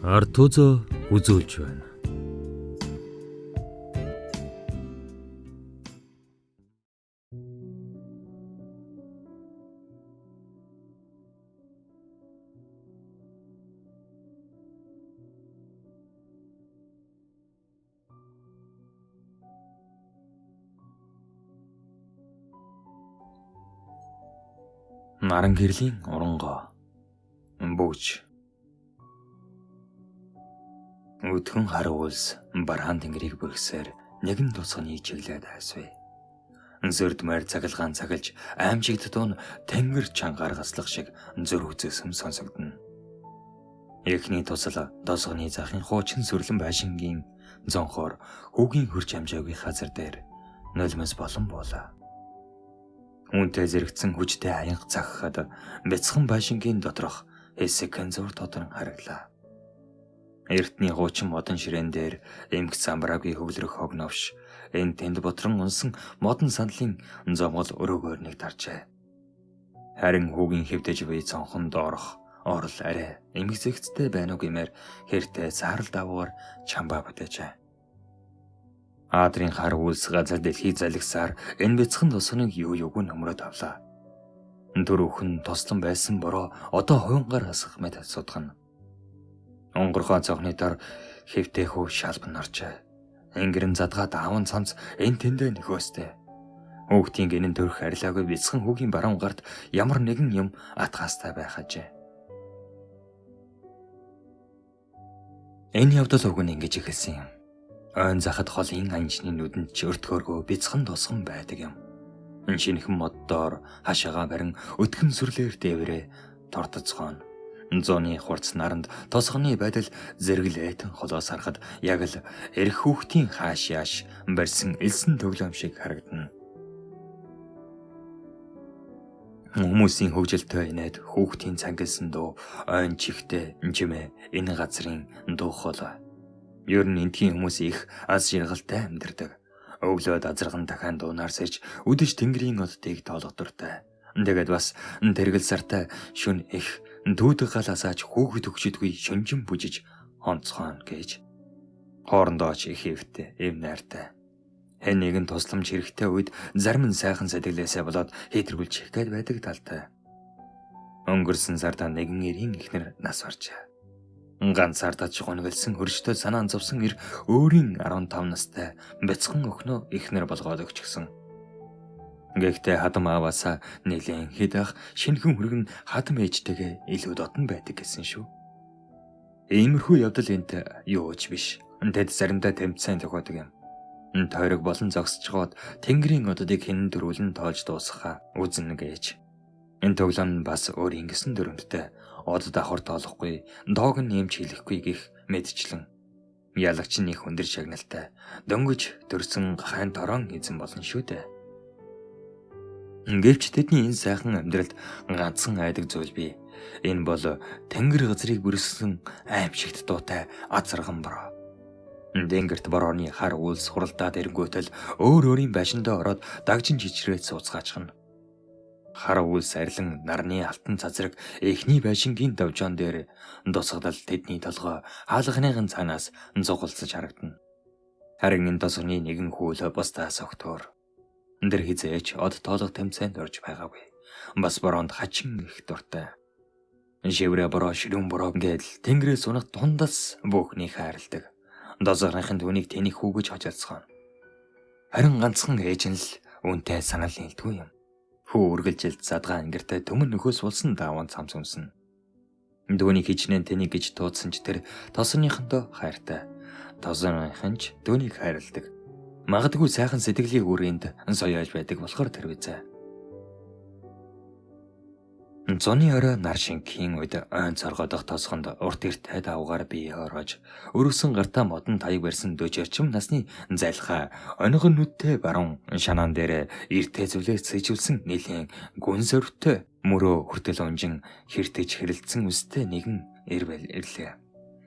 Артузо үзүүлж байна. Наран гэрлийн оронгоо бүүж өдгөн харуулс бараан тэнгэрийг бүргсээр нэгэн тусганы чиглээд айсвэ. Зөрдмөр цагалгаан цагалж аимшигддуун тэнгэр чангаар гаслах шиг зүр үзэсэм сонсогдно. Эхний тусал досгоны захын хуучин сүрлэн байшингийн зонхоор хүүгийн хурж амжаагүй газар дээр нулимс болон буула. Үнтэй зэрэгцэн хүчтэй аянга цагхад бяцхан байшингийн доторх хэсэг зур тодрон хараглаа. Эртний хуучин модон ширээн дээр эмх замбраагүй хөвлөрөх хогновш энэ тэнд ботрон унсан модон сандлын зомгол өрөөгөөр нэг таржээ. Харин хүүгийн хэвдэж буй цонхон доорох орол арай эмх зэгцтэй байна уу гэмээр хэртэй саарл давуугаар чамбаа бүтэжээ. Аадрын хар үлс газар дэлхий залгсаар энэ бяцхан тосгоныг юу юуг нөмрөд авлаа. Дөрөвхөн тослон байсан бороо одоо хуйнгаар хасах мэт судгана. Онгорхон цогны дор хэвтэй хүү шалбан оржээ. Ингэрэн задгаад аавн цамц энэ тэндээ нөхөөстэй. Хүүхдийн гинэн төрх арилаагүй бяцхан хүүгийн баруун гарт ямар нэгэн юм атгаастай байх ажээ. Энэ явдал уг нь ингэж эхэлсэн юм. Ойн захад холын анжны нүдэнд ч өртгөөргөө бяцхан тосгон байдаг юм. Шинэхэн моддоор хашаага барин өтгөн сүрлээр дээврээ тортоцгоон. Зооны хурц наранд тосгоны байдал зэрэглээтэн холоос харахад яг л эрх хүүхдийн хааш яаш барьсан элсэн төглөм шиг харагдана. Хүмүүсийн хөвжөлтэй инээд хүүхдийн цангилсан дуу ойн чихтэй жимээ энэ газрын дуу хоолой. Ер нь энтхийн хүмүүс их аз жаргалтай амьдардаг. Өглөөд азарган дахин дуунаар сэрж үдэж тэнгэрийн оддыг тоолох дуртай. Тэгээд бас тэргэл сартай шүн их дүүдэг галаасаач хүүхэд өгчдгүй шөнжин бүжиж онцгоон гэж. Хоорондоо ч их хэвтэй, эв найртай. Хэн нэгэн тусламж хэрэгтэй үед зарим нь сайхан сэтгэлээсээ болоод хэтэргүүлж гээд байдаг талтай. Өнгөрсөн сарда нэгэн эрийн ихнэр нас баржээ. Ганцаар тач гонголсон хөрштэй санаан зовсон ир өөрийн 15 настай бяцхан өхнөө ихнэр болгоод өгчихсөн. Гэхдээ хадам ааваасаа нэлээд хидах шинхэн хүргэн хадам ээжтэйгээ илүү дотн байдаг гэсэн шүү. Иймэрхүү явдал энт юу ч биш. Тэд заримдаа тэмцээн тохиодог юм. Тойрог болон зогсчгоод тэнгэрийн оддыг хэн дөрүүлэн тоолж дуусгахаа үзнэ гэж. Энэ тоглоом бас өөр ингэсэн дөрөндтэй од давхар тоолохгүй, доог нь нэмж хийлэхгүй гих мэдчлэн. Ялагч нь их өндөр шагналтай, дөнгөж төрсөн хайн торон эзэн болно шүү дээ. Гэвч тэдний энэ сайхан амьдралд ганцхан айдаг зүйл бий. Энэ бол тэнгэр газрыг бүрсгэн аимшигт дуутай азарган бороо. Дэнгэрт борооны хар үлс хуралдаад эрэнгүүтэл өөр өөрийн байшиндаа ороод дагжин чичрээд сууцгаачхна. Хар үлс арилан нарны алтан цазраг эхний байшингийн давжаан дээр дусгадал тэдний толгой хаалганыхын цаанаас зугалцаж харагдана. Харин энэ тосгоны нэгэн хүл бусдаас огтур. Эндэр хизээч од тоолох тэмцээнд орж байгаагүй. Бас бороонд хачин их дуртай. Шиврэ бороо ширүүн бороо гэдэл тэнгэрээс унах дундас бүхний хайрладаг. Дозгорынхын түүнийг тэнийг хүүгэж хожалцгаана. Харин ганцхан ээж нь л үнтэй санал нийлдэггүй юм. Хүү үргэлжилж задгаа ингэртэй төмөн нөхөөс болсон дааван цамц өмснө. Дүүний хичнээн тэнийг гэж туудсан ч тэр тосгоныхондоо хайртай. Тосгоныхын ч дүүнийг хайрладаг. Магадгүй сайхан сэтгэлийн үрээнд соёож байдаг болохоор тэр визээ. Зоны орой нар шингийн үед ойн цоргодох тосгонд урт эрттэй давгаар бие ороож өргөсөн гартаа модон таяг барьсан 40 орчим насны зайлхаа онигон нүдтэй баруун шанаан дээр эрттэй зүлээс цэжүүлсэн нэлийн гүн зөрвтэй мөрөө хүртэл унжин хэртэж хэрэлдсэн үстэй нэгэн ирвэл ирлээ.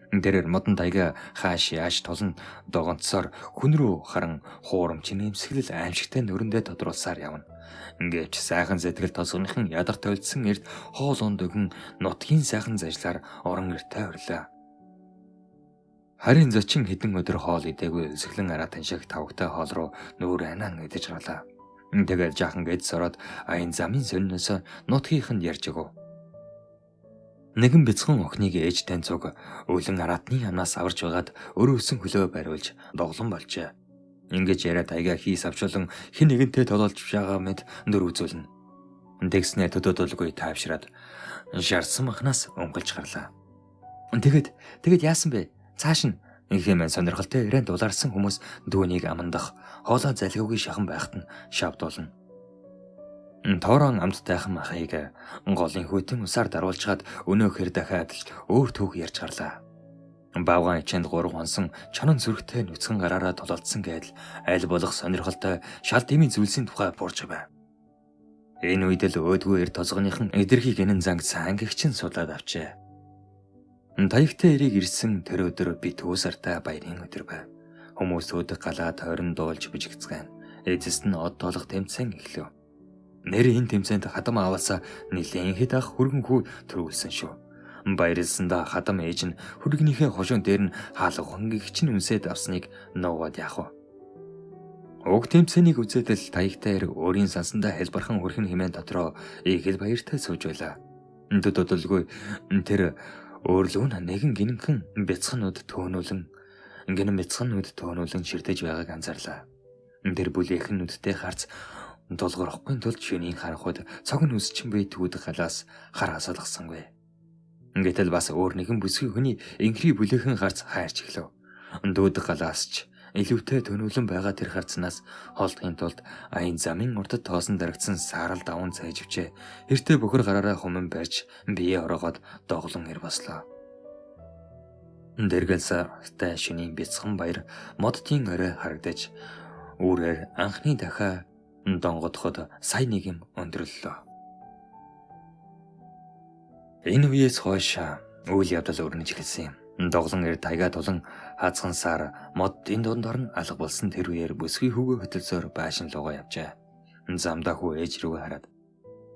Дэрэр модон таяга хааш яаш тулан догонцоор хүн рүү харан хуурамч нэмсгэлэл аимшигтай нүрэндээ тодруулсаар явна. Гэвч сайхан сэтгэл тосгоныхын ядар тойлдсон эрт хоол унд өгөн нутгийн сайхан зажлаар орон эртээ орлоо. Харин зочин хэдэн өдөр хоол идээгүй өсөглөн араатан шиг тавгтай хоол руу нүүр анан идэж гарлаа. Тэгээд жаахан гэдс ороод аян замын сониноос нутгийнх нь ярьж өгөө. Нэгэн бяцхан охиныг ээжтэй цуг өлөн араатны амнаас аварч байгаад өрөөсөн хөлөө бариулж доглон болжээ. Ингэж яриад аяга хийс авчулан хэн нэгэнтэй тололж байгаа мэд нүр үзүүлнэ. Тэгснэ төдөөдөлгүй тайвшраад шарсан махнаас өнгөлж гарлаа. Тэгээд яасан бэ? Цааш нь хэмээн сонирхолтой ирэнд дулаарсан хүмүүс дүүнийг амандах хоолой залгиугийн шахан байхад нь шавдуулна. Тоорон амттайхан махыг голын хүйтэн усаар даруулчаад өнөөхөр дахиад өөр түүх ярьж гарлаа. Бавгаан ичэнд 3 хонсон чонон зүрхтэй нүцгэн гараараа тололдсон гэдэл аль болох сонирхолтой шал дэмийн зүйлсийн тухай буурч байв. Энэ үед л өөдгөө эр тозгоныхан эдэрхийг энэн занг сайн гихчин судлаад авчээ. Таягтай эрийг ирсэн тэр өдөр би төөсартай баярын өдөр байв. Хүмүүс өдөг галаа тойрон дуулж бижигцгэн. Эцэст нь од тоолох тэмцээн эхлэв. Нэр энэ тэмцээнд хадам аваасаа нэлээд хэд ах хөргөн хүү төрүүлсэн шүү. Баярлсандаа хадам ээж нь хөргөнийхээ хошуун дээр нь хаалга хонгигчин үнсээд авсныг нуугаад яах вэ? Уг тэмцээнийг үзээд л таягтай эр өөрийн сансандаа хэлбархан хөрхөн хэмээн дотроо их л баяртай сууж байлаа. Төдөлгүй тэр өөрлөв нь нэгэн гинхэн бяцханууд төөнүүлэн ширтэж байгааг анзаарлаа. Тэр бүлэхэн нүдтэй харц долгорохгүй тулд шөнийн харанхуйд цог нь үсчин бай түүд галаас хар асалгасангүй. Гэтэл бас өөр нэгэн бүсгүй хүний инхри бүлэхэн харц хайрч эхлэв. Дүүд галаас ч илүүтэй төнүүлэн байгаа тэр харцнаас холдохын тулд аян замын урдад тоосон дарагдсан саарал даван цайжвчээ. Хэртэй бөхөр гараараа хуман барьж бие ороогоод доглон ир бослоо. Дэргэлстэй шөнийн бяцхан баяр модтын орой харагдаж үүрээр анхны дахиад донгодоход сая нэг юм өндөрлөлөө. Энэ үеэс хойш үйл явдал өрнөж эхэлсэн юм. Доглон эр тайгаа тулан хаацхан сар мод энэ дундор нь алга болсон тэр үеэр бүсгүй хүүгээ хөтөлсөөр байшин лугаа явжээ. Замдаа хүү ээж рүү хараад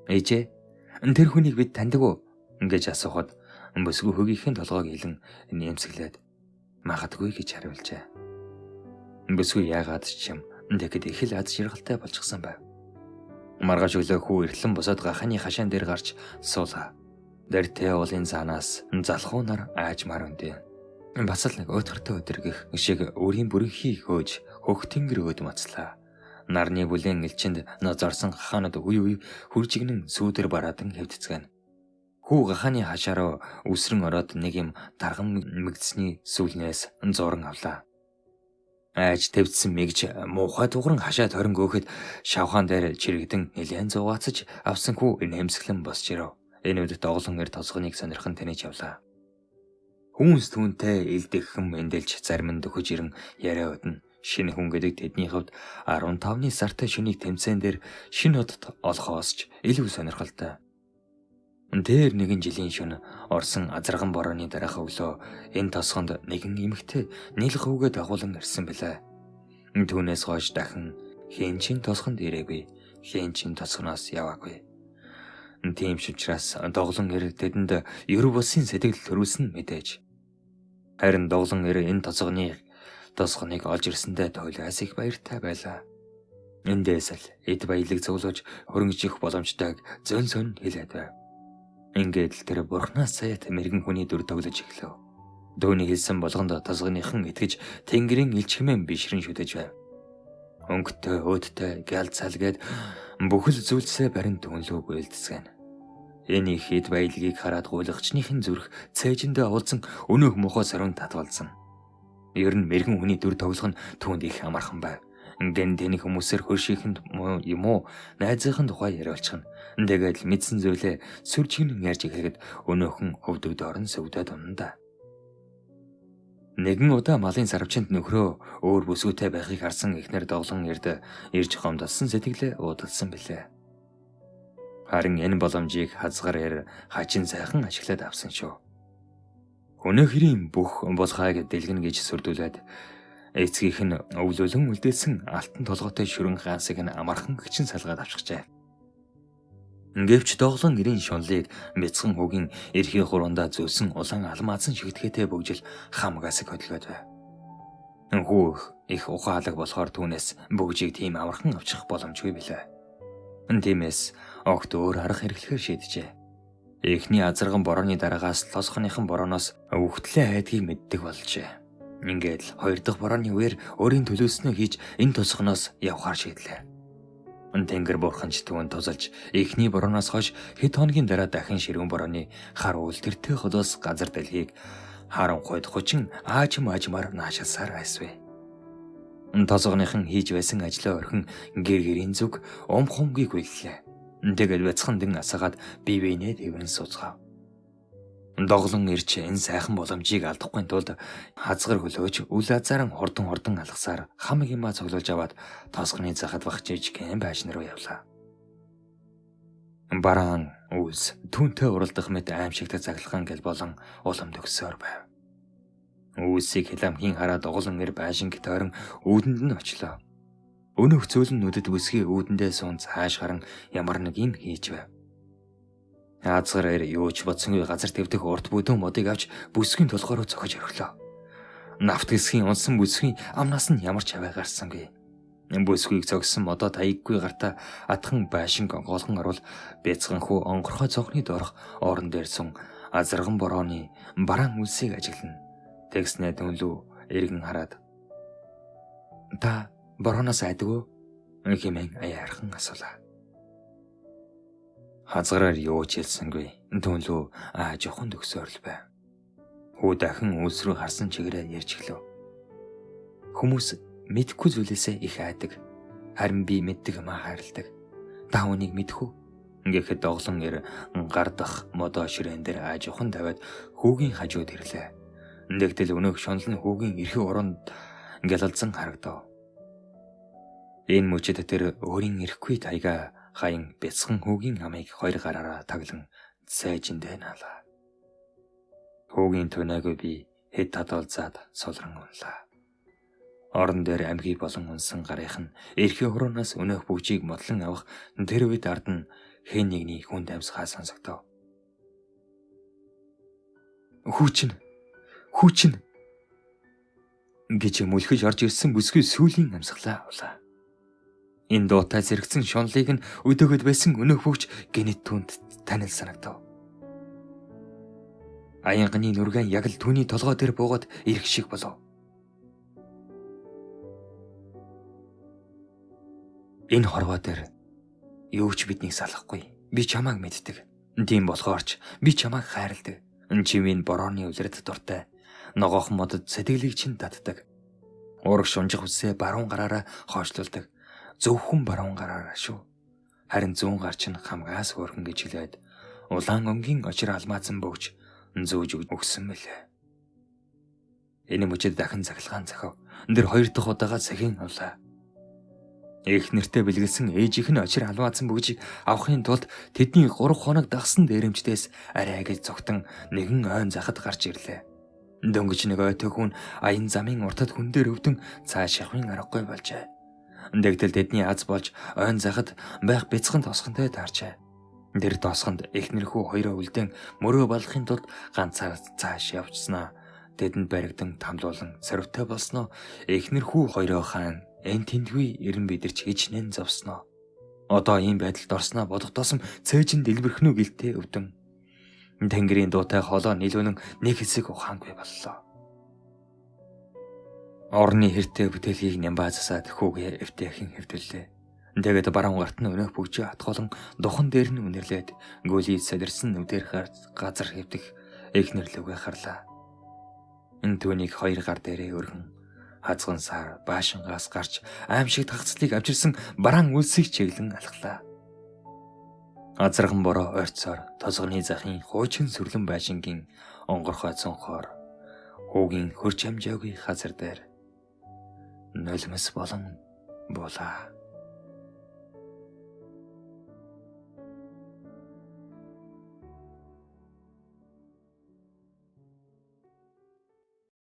"Ээжээ, тэр хүнийг бид таньдаг уу?" гэж асуухад бүсгүй хөгийнхээ толгойг хилэн нэмсэглээд "Магадгүй" гэж хариулжээ. Бүсгүй яагаад ч юм тэгэхэд их л аз жаргалтай болчихсон байв. Маргааш өглөө хүү эртлэн босоод гаханы хашаан дээр гарч суулаа. Дэртээ уулын цаанаас залхуунаар аажмаар үндэ. Бас л нэг өтгөртөө өдөргөх шиг өөрийн бүрэнхий хөөж хөх тэнгэр өөд мацлаа. Нарны бүлээн элчинд нозорсон гахаанууд үе хүржигнэн сүүдэр бараадан хэвдэцгэн. Хүү гахааны хашаараа үсрэн ороод нэг юм дарган мэгдсэний сүүлнээс зуран авлаа. Айж тавьдсан мэгж муухай дугран хашаа торин гоохид шавхаан дээр чирэгдэн нэлээд зугаацж авсан хүү нэмсгэлэн босч ирэв. Энэ үед доглон эр тосгоныг сонирхон таниж явлаа. Хүмүүс түүнтэй илдэххэн мэндэлж зарим нь дөхөж ирэн яриа өднө. Шинэ хүн гэдэг тэдний хувьд 15-ны сартай шөнийг тэмцээн дээр шинэ одод олохоос ч илүү сонирхолтой. Тэр нэгэн жилийн шөнө Орсын азарган борооны дараах өглөө энэ тосгонд нэгэн эмэгтэй нийлх хүүгээ дагуулan ирсэн билээ. Түүнээс хойш дахин хэн чин тосгонд ирээгүй, хэн чин тосгоноос яваагүй. Тийм ч учраас доглон эр тэдэнд ер бусын сэтгэл төрүүлсэн мэдээж. Харин доглон эр энэ тосгоныг олж ирсэндээ тойлоос их баяртай байлаа. Эндээс л эд баялаг зөвлөж хөрөнгөжих боломжтойг зөн сон хэлээд байв. Ингээд л тэр бурхнаас сая мэрэгэн хүний дүр тоглож эхлэв. Дөөний хэлсэн болгонд тосгоныхан итгэж тэнгэрийн илчгмэн бишрэн шүтэж байв. Өнгөтэй, өөдтэй, гял цалгээд бүхэл зүйлсээ барин түнлүү гүйлдэцгэн. Энэ их хэд баялагийг хараад гуйлагчныхын зүрх цээжиндээ уулзан өнөөх мохоо сарун татвалзсан. Ер нь мэрэгэн хүний дүр тоглох нь түүнд их амархан байв. Гэн тэнийг хүмүүсээр хөршихэнд юм уу найзынхын тухай яриулчихна. Тэгээд мэдсэн зүйлээ сүржигнэн ярьж ихэхэд өнөөхөн өвдөд орон сөвдөд унана. Нэгэн удаа малын сарвчинд нөхрөө өөр бүсгүйтэй байхыг харсан эхнэр доглон ирж хомдолсон сэтгэлээ уудалсан билээ. Харин энэ боломжийг хазгаар хачин сайхан ашиглаад авсан шүү. Өнөөхрийн бүх булхайг дэлгэнэ гэж сүрдүүлээд эцгийнх нь өвлөлөн үлдээсэн алтан толгойтой шүрэн хаансыг нь амархан гिचэн салгаад авчихжээ. Гэвч доглон гэрийн шунлыг бяцхан хүүгийн эрхийн хуруундаа зөөсөн улаан алмаазан шигтгэхтэй бөгжил хамгаас хөдөлгөөд байв. Хүү их ухаалаг болохоор түүнээс бөгжийг тийм амархан авчих боломжгүй билээ. Тиймээс огт өөр арга хэрэглэхээр шийджээ. Эхний азарган борооны дараагаас лосхоныхон борооноос өвгтлээ айдгийг мэддэг болжээ. Ингээд л хоёр дахь борооны үеэр өөрийн төлөөснөө хийж энэ тосгоноос явхаар шийдлээ. Тэнгэр буурханч түүнд тусалж эхний борооноос хойш хэд хоногийн дараа дахин ширүүн борооны хар үлдэртэй холоос газар дэлхийг харанхуйд 30 аажмаар наашаасаар айсвэ. Тосгоныхон хийж байсан ажлаа орхин гэр-гэрийн зүг хумгийг хүллээ. Тэгэл бяцхан дэн асаагаад бие биенээ дэврэн сууцгаав. Доглон ирч энэ сайхан боломжийг алдахгүй тулд хазгар хөлөөж үл азааран хурдан алгасаар хамаг юмаа цуглуулж аваад тосгоны захад багчиж гэн байшин руу явлаа. Бараан үлс түүнтэй уралдах мэт аимшигтай цаглаган гэл болон улам төгсөөр байв. Үлсийг хиламхийн хараад доглон ир байшин гитарн үүдэнд нь очлоо. Өнөөх цөөлөн нүдэд бүсгийн үүдэндээ суун цааш харан ямар нэг юм хийж байв. Хазгаар юуч бодсонгүй газар твдэх урт бүдүүн модыг авч бүсгийн толгоор руу цохиж орхилоо. Нафт хэсгийн унсан бүсгийн амнаас нь ямар ч аваа гарсангүй. Бүсгийг цогсон модоо таяггүй гартаа атхан байшин голгон орвол бяцхан хүү онгорхой цонхны доорх орон дээр сун азарган борооны бараан үлсийг ажиглана. Тэгснэ дөнлөө эргэн хараад та борооноос айдгүй хэмээн аяархан асуулаа. Хазгараар юу ч хэлсэнгүй. Дөнлөө жоохон төгсөөрл байв. Хүү дахин үлс рүү харсан чигээрээ ярьж эхлэв. Хүмүүс мэдхгүй зүйлээсээ их айдаг. Харин би мэддэг юм хайрладаг. Та үнийг мэдэх үү? Ингээд доглон ир гардах модоо ширээн дээр жоохон тавиад хүүгийн хажууд ирлээ. Нэгтэл өнөөх шунал нь хүүгийн эрхээ уранд гялалзан харагдав. Энэ мөчөд тэр өөрийн ирэхгүй тайга хаян бяцхан хүүгийн амийг хоёр гараараа таглан сайжиндээ наалаа. Хүүгийн түнээгөө би хэд татуулзаад сулран унлаа. Орон дээр амьгий болон унсан гарынх нь эрхээ хурууноос өнөөх бүгжийг модлон авах тэр үед ард нь хэн нэгний хүнд амьсгаа сонсогдов. Хүүчин гэж мөлхөж орж ирсэн бүсгүй сүүлийн амьсгалаа авлаа. Энэ дуутай зэрэгцэн шунлыг нь өдөөгд байсан өнөөх бүгж гинэт түнд танил санагдав. Аянганы нүргэн яг л түүний толгой дээр буугаад ирэх шиг болов. Энэ хорвоо дээр юу ч биднийг салахгүй. Би чамааг мэддэг. Тийм болохоор ч би чамааг хайрладаг. Чимийн борооны үлрэд дуртай. Ногоох модод сэтгэлийг чинь татдаг. Ураг шунжих үсээ баруун гараараа хойшлуулдаг. Зөвхөн баруун гараараа шүү. Харин зүүн гар чинь хамгаас хөөрхөн гэж хэлээд улаан өнгийн очир алмаазан бөгж зөөж өгсөн мэлээ. Энэ мөчөд дахин цаглагаан зохив. Тэр хоёр дахь удаага цахин авлаа. Их нэртэй бэлгэлсэн ээжийнх нь очир алмаазан бөгжийг авахын тулд тэдний 3 хоног дагсан дээрэмчдээс арай гэж зогтон нэгэн ойн захад гарч ирлээ. Дөнгөж нэг ойтой хүн аян замын уртад хүн дээр өвдөн цааш явахын аргагүй болжээ. Тэгтэл тэдний аз болж ойн захад байх бяцхан тосгонтой таарчээ. Тэр тосгонд эхнэрхүү хоёроо үлдэн мөрөө балахын тулд ганцаар цааш явцснаа. Тэдэнд баригдан тамлуулан сорвтой болсноо. Эхнэрхүү хоёроо хаан энэ тэндгүй эрен бидэрч хижнэн зовсноо. Одоо ийм байдалд орсноо бодогдоосон цээжин дэлбэрхнүү гэлтэй өвдөн. Тэнгэрийн дуутай холоо нийлүүнэн нэг хэсэг ухаангүй боллоо. Орны хэртэй бүтээлгийг нямбаа засаад хүүгээ эвтэйхэн хэвтэллээ. Тэгээд баруун гарт нь өнөөх бүгжээ атгуулан духан дээр нь үнэрлээд гүлий солирсон нүдээр газар хэвдэх эхнэр лүгээ харлаа. Энэ түүнийг хоёр гар дээрээ өргөн хазган сар баашингаас гарч аимшиг тагцлыг авчирсан бараан үлсийг чиглэн алхлаа. Азарган бороо ойрцоор тосгоны захын хуучин сүрлэн байшингийн онгорхой цонхоор хүүгийн хөрч амжаагүй газар дээр нулимс болон булаа.